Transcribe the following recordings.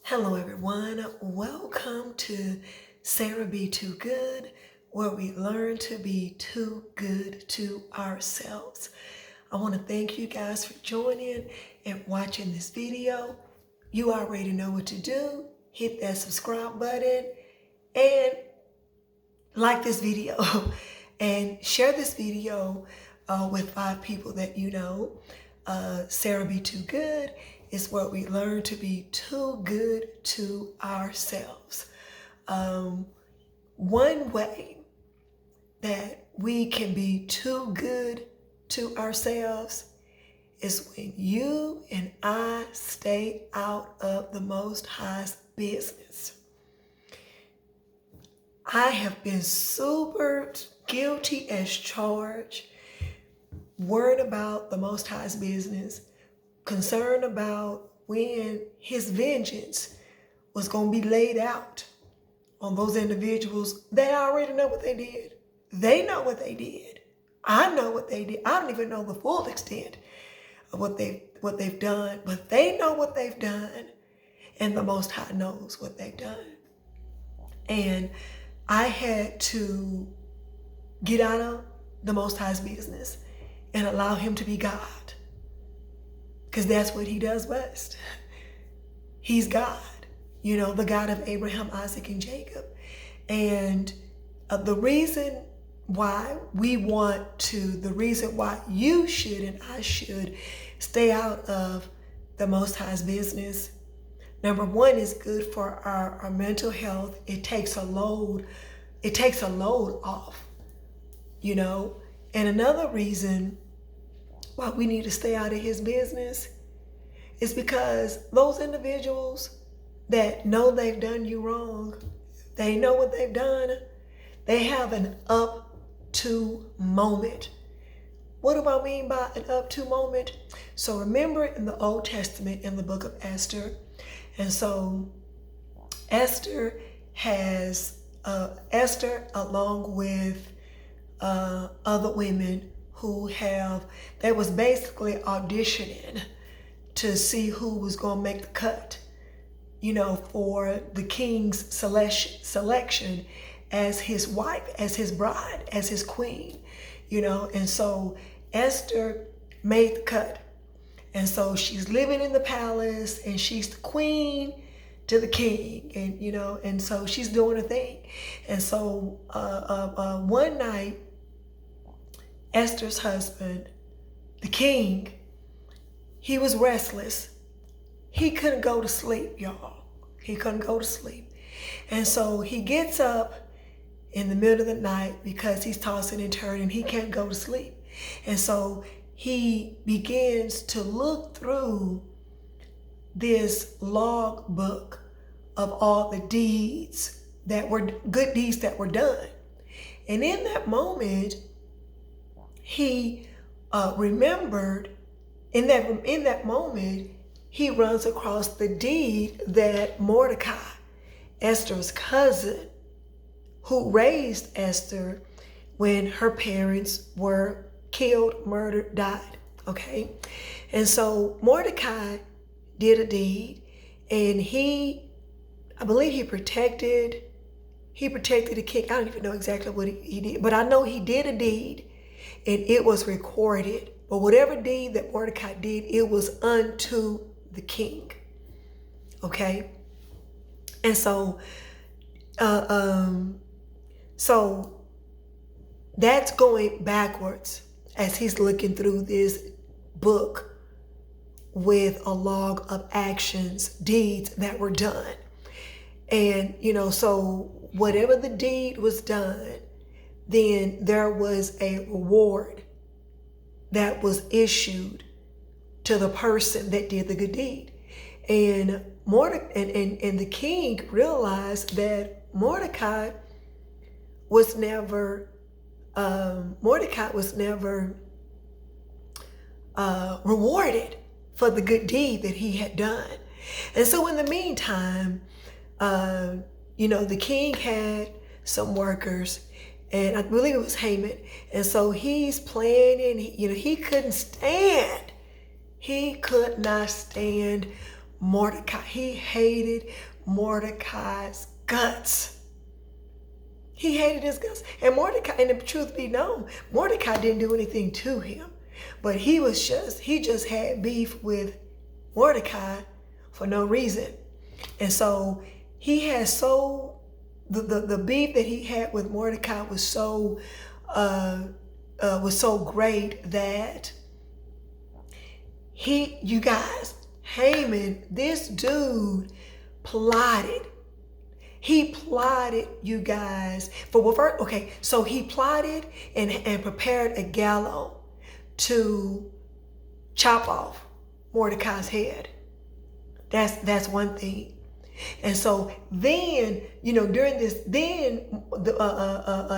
Hello everyone, welcome to Sarah Be Too Good, where we learn to be too good to ourselves. I want to thank you guys for joining and watching this video. You already know what to do. Hit that subscribe button and like this video and share this video with 5 people that you know. Sarah Be Too Good is where we learn to be too good to ourselves. One way that we can be too good to ourselves is when you and I stay out of the Most High's business. I have been super guilty as charged, worried about the Most High's business, concerned about when his vengeance was going to be laid out on those individuals. They already know what they did. They know what they did. I know what they did. I don't even know the full extent of what they've done, but they know what they've done, and the Most High knows what they've done. And I had to get out of the Most High's business and allow him to be God, because that's what he does best. He's God, the God of Abraham, Isaac, and Jacob. And the reason why you should and I should stay out of the Most High's business, number one, is good for our mental health. It takes a load off, And another reason why we need to stay out of his business is because those individuals that know they've done you wrong, they know what they've done, they have an up to moment. What do I mean by an up to moment? So remember in the Old Testament, in the book of Esther, and so Esther along with other women they was basically auditioning to see who was going to make the cut, for the king's selection as his wife, as his bride, as his queen, and so Esther made the cut. And so she's living in the palace and she's the queen to the king, and so she's doing her thing. And so one night, Esther's husband, the king, he was restless. He couldn't go to sleep, y'all. He couldn't go to sleep. And so he gets up in the middle of the night because he's tossing and turning. He can't go to sleep. And so he begins to look through this log book of all the good deeds that were done. And in that moment, he remembered, in that moment, he runs across the deed that Mordecai, Esther's cousin, who raised Esther when her parents were killed, murdered, died, okay? And so Mordecai did a deed, and I believe he protected the king. I don't even know exactly what he did, but I know he did a deed, and it was recorded. But whatever deed that Mordecai did, it was unto the king, okay? And so, so that's going backwards as he's looking through this book with a log of actions, deeds that were done. And, so whatever the deed was done, then there was a reward that was issued to the person that did the good deed. And and the king realized that Mordecai was never rewarded for the good deed that he had done. And so in the meantime, the king had some workers, and I believe it was Haman. And so he's planning, he could not stand Mordecai. He hated Mordecai's guts. He hated his guts. And Mordecai, and the truth be known, Mordecai didn't do anything to him. But he just had beef with Mordecai for no reason. And so he had the beef that he had with Mordecai was so great that you guys, Haman, this dude plotted. He plotted, you guys, so he plotted and prepared a gallows to chop off Mordecai's head. That's one thing. And so then, during this, then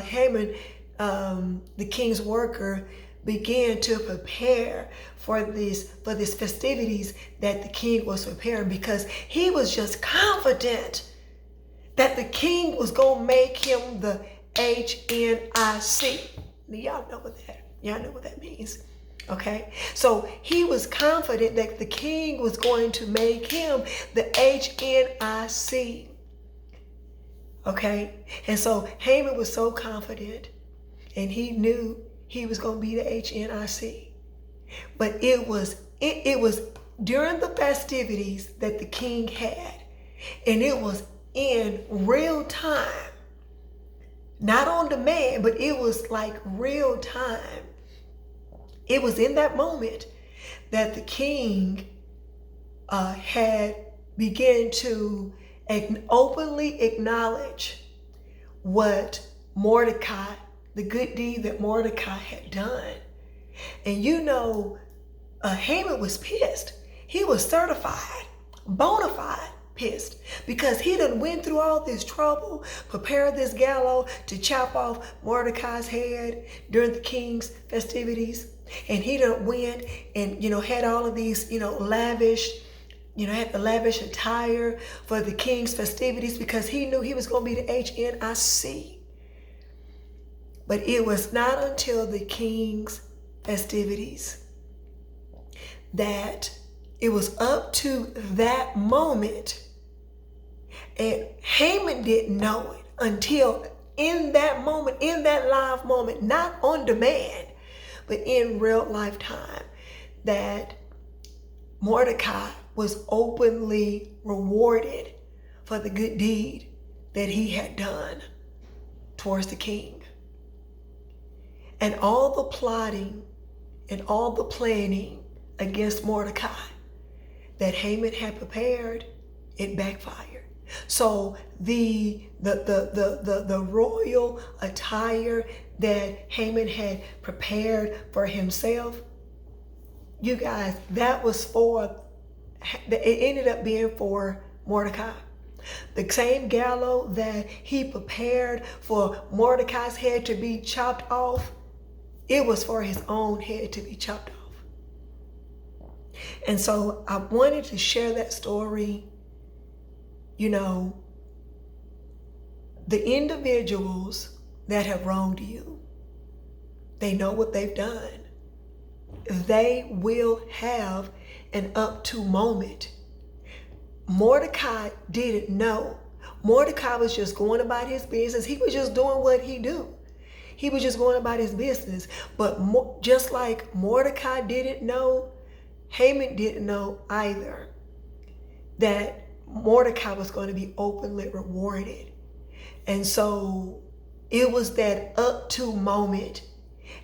Haman, the king's worker, began to prepare for these festivities that the king was preparing, because he was just confident that the king was gonna make him the HNIC. Y'all know what that means. Okay, so he was confident that the king was going to make him the HNIC. Okay, and so Haman was so confident, and he knew he was going to be the HNIC. But it was during the festivities that the king had, and it was in real time, not on demand, but it was like real time. It was in that moment that the king had begun to openly acknowledge what Mordecai, the good deed that Mordecai had done. And Haman was pissed. He was certified, bona fide pissed, because he done went through all this trouble, prepared this gallows to chop off Mordecai's head during the king's festivities. And he done went and, had all of these, lavish, had the lavish attire for the king's festivities, because he knew he was going to be the HNIC. But it was not until the king's festivities that it was up to that moment. And Haman didn't know it until in that moment, in that live moment, not on demand, but in real life time, that Mordecai was openly rewarded for the good deed that he had done towards the king. And all the plotting and all the planning against Mordecai that Haman had prepared, it backfired. So the royal attire that Haman had prepared for himself, you guys, it ended up being for Mordecai. The same gallows that he prepared for Mordecai's head to be chopped off, it was for his own head to be chopped off. And so I wanted to share that story. The individuals that have wronged you, they know what they've done. They will have an up to moment. Mordecai didn't know. Mordecai was just going about his business. He was just doing what he do. He was just going about his business. But just like Mordecai didn't know, Haman didn't know either that Mordecai was going to be openly rewarded. And so it was that up to moment.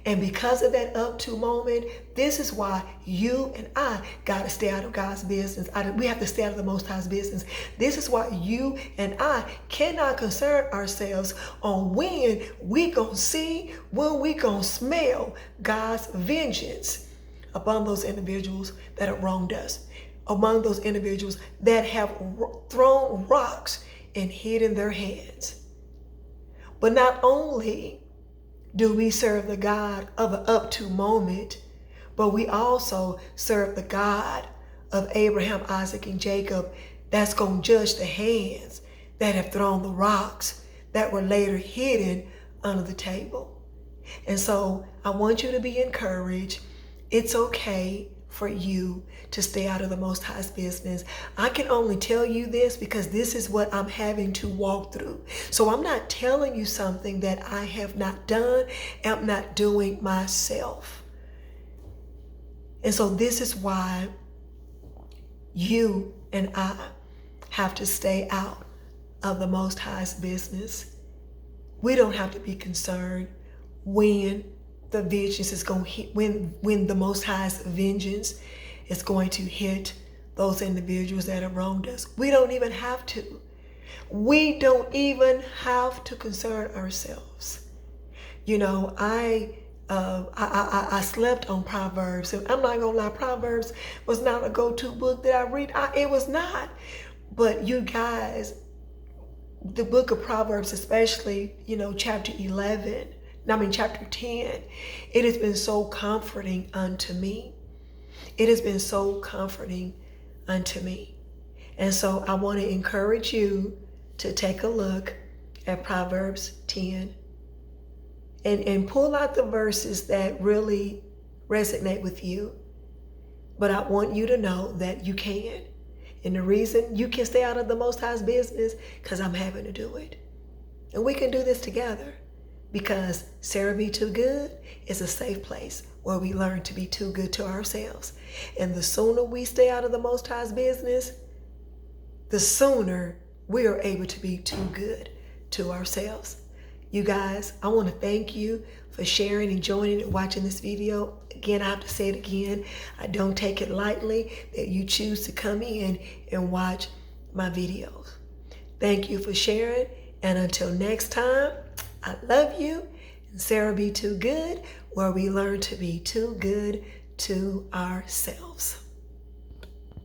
And because of that up to moment, this is why you and I got to stay out of God's business. We have to stay out of the Most High's business. This is why you and I cannot concern ourselves on when we gonna see, when we gonna smell God's vengeance upon those individuals that have wronged us, among those individuals that have thrown rocks and hidden their hands. But not only do we serve the God of an up to moment, but we also serve the God of Abraham, Isaac, and Jacob that's going to judge the hands that have thrown the rocks that were later hidden under the table. And so I want you to be encouraged. It's okay for you to stay out of the Most High's business. I can only tell you this because this is what I'm having to walk through. So I'm not telling you something that I have not done, am not doing myself. And so this is why you and I have to stay out of the Most High's business. We don't have to be concerned when the vengeance is going to hit, when the Most High's vengeance is going to hit those individuals that have wronged us. We don't even have to. We don't even have to concern ourselves. You know, I slept on Proverbs, and I'm not gonna lie, Proverbs was not a go-to book that I read. It was not. But you guys, the book of Proverbs, especially, you know, chapter 10, it has been so comforting unto me. It has been so comforting unto me. And so I want to encourage you to take a look at Proverbs 10 and pull out the verses that really resonate with you. But I want you to know that you can. And the reason you can stay out of the Most High's business, because I'm having to do it. And we can do this together. Because Sarah Be Too Good is a safe place where we learn to be too good to ourselves. And the sooner we stay out of the Most High's business, the sooner we are able to be too good to ourselves. You guys, I want to thank you for sharing and joining and watching this video. Again, I have to say it again. I don't take it lightly that you choose to come in and watch my videos. Thank you for sharing. And until next time, I love you. And Sarah Be Too Good, where we learn to be too good to ourselves.